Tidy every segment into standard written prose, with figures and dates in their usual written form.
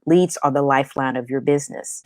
Leads are the lifeline of your business.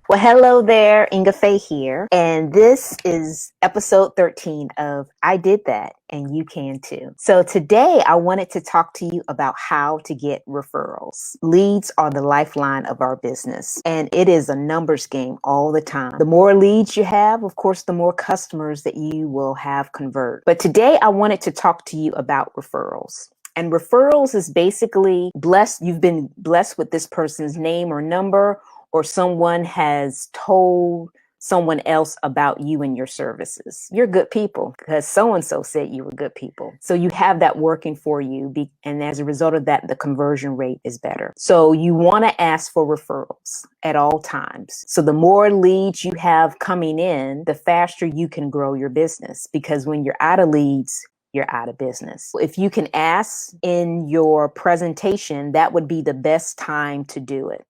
Well, hello there, Ingafay here, and this is episode 13 of I Did That, and You Can Too. So today I wanted to talk to you about how to get referrals. Leads are the lifeline of our business, and it is a numbers game all the time. The more leads you have, of course, the more customers that you will have convert. But today I wanted to talk to you about referrals. And referrals is basically you've been blessed with this person's name or number, or someone has told someone else about you and your services. You're good people because so-and-so said you were good people. So you have that working for you. And as a result of that, the conversion rate is better. So you want to ask for referrals at all times. So the more leads you have coming in, the faster you can grow your business, because when you're out of leads, you're out of business. If you can ask in your presentation, that would be the best time to do it.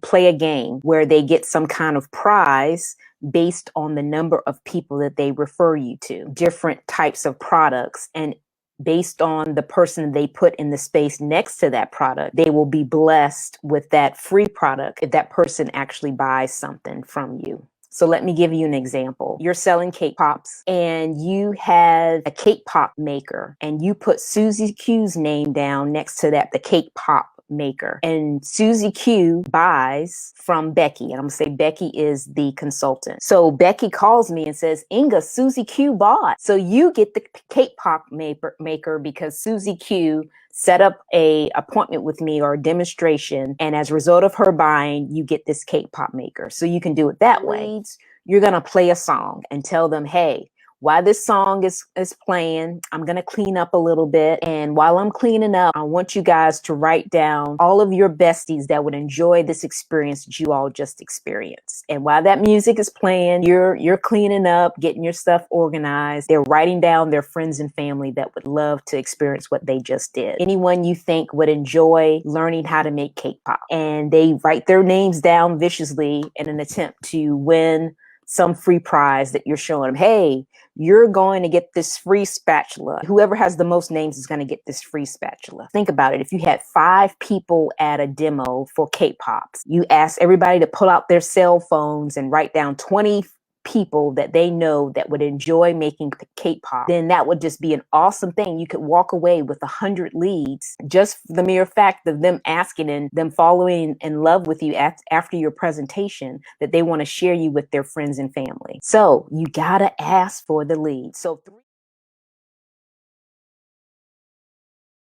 Play a game where they get some kind of prize based on the number of people that they refer you to, different types of products, and based on the person they put in the space next to that product, they will be blessed with that free product if that person actually buys something from you. So let me give you an example. You're selling cake pops and you have a cake pop maker, and you put Susie Q's name down next to that, the cake pop maker. And Susie Q buys from Becky. And I'm gonna say Becky is the consultant. So Becky calls me and says, Inga, Susie Q bought. So you get the cake pop maker because Susie Q set up a appointment with me or a demonstration. And as a result of her buying, you get this cake pop maker. So you can do it that way. You're gonna play a song and tell them, hey, while this song is playing, I'm going to clean up a little bit. And while I'm cleaning up, I want you guys to write down all of your besties that would enjoy this experience that you all just experienced. And while that music is playing, you're cleaning up, getting your stuff organized. They're writing down their friends and family that would love to experience what they just did. Anyone you think would enjoy learning how to make cake pop. And they write their names down viciously in an attempt to win some free prize that you're showing them. Hey, you're going to get this free spatula. Whoever has the most names is going to get this free spatula. Think about it. If you had 5 people at a demo for cake pops, you ask everybody to pull out their cell phones and write down 20 people that they know that would enjoy making cake pop, then that would just be an awesome thing. You could walk away with 100 leads, just the mere fact of them asking and them following in love with you after your presentation, that they want to share you with their friends and family. So you got to ask for the leads. So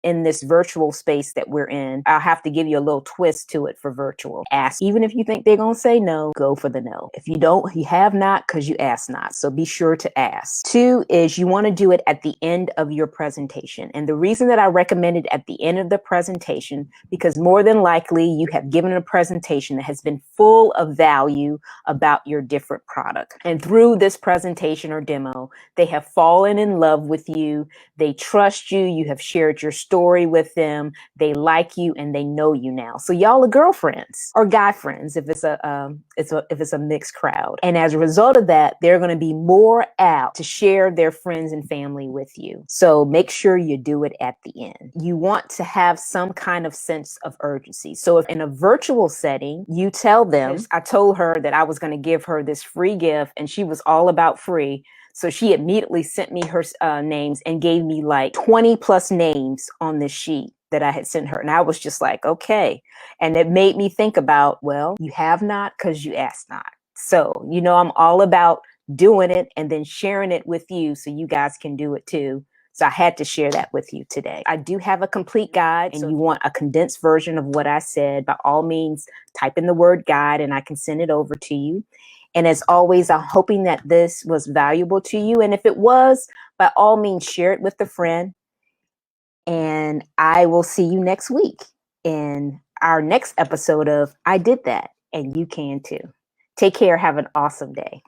in this virtual space that we're in, I'll have to give you a little twist to it for virtual. Ask, even if you think they're going to say no, go for the no. If you don't, you have not because you asked not. So be sure to ask. 2 is you want to do it at the end of your presentation. And the reason that I recommend it at the end of the presentation, because more than likely you have given a presentation that has been full of value about your different product. And through this presentation or demo, they have fallen in love with you. They trust you. You have shared your story with them. They like you and they know you now. So y'all are girlfriends or guy friends if it's a mixed crowd. And as a result of that, they're going to be more apt to share their friends and family with you. So make sure you do it at the end. You want to have some kind of sense of urgency. So if in a virtual setting, you tell them, I told her that I was going to give her this free gift and she was all about free. So she immediately sent me her names and gave me like 20 plus names on this sheet that I had sent her. And I was just like, okay. And it made me think about, well, you have not because you asked not. So, I'm all about doing it and then sharing it with you so you guys can do it too. So I had to share that with you today. I do have a complete guide, and you want a condensed version of what I said, by all means, type in the word guide and I can send it over to you. And as always, I'm hoping that this was valuable to you. And if it was, by all means, share it with a friend. And I will see you next week in our next episode of I Did That, and You Can Too. Take care. Have an awesome day.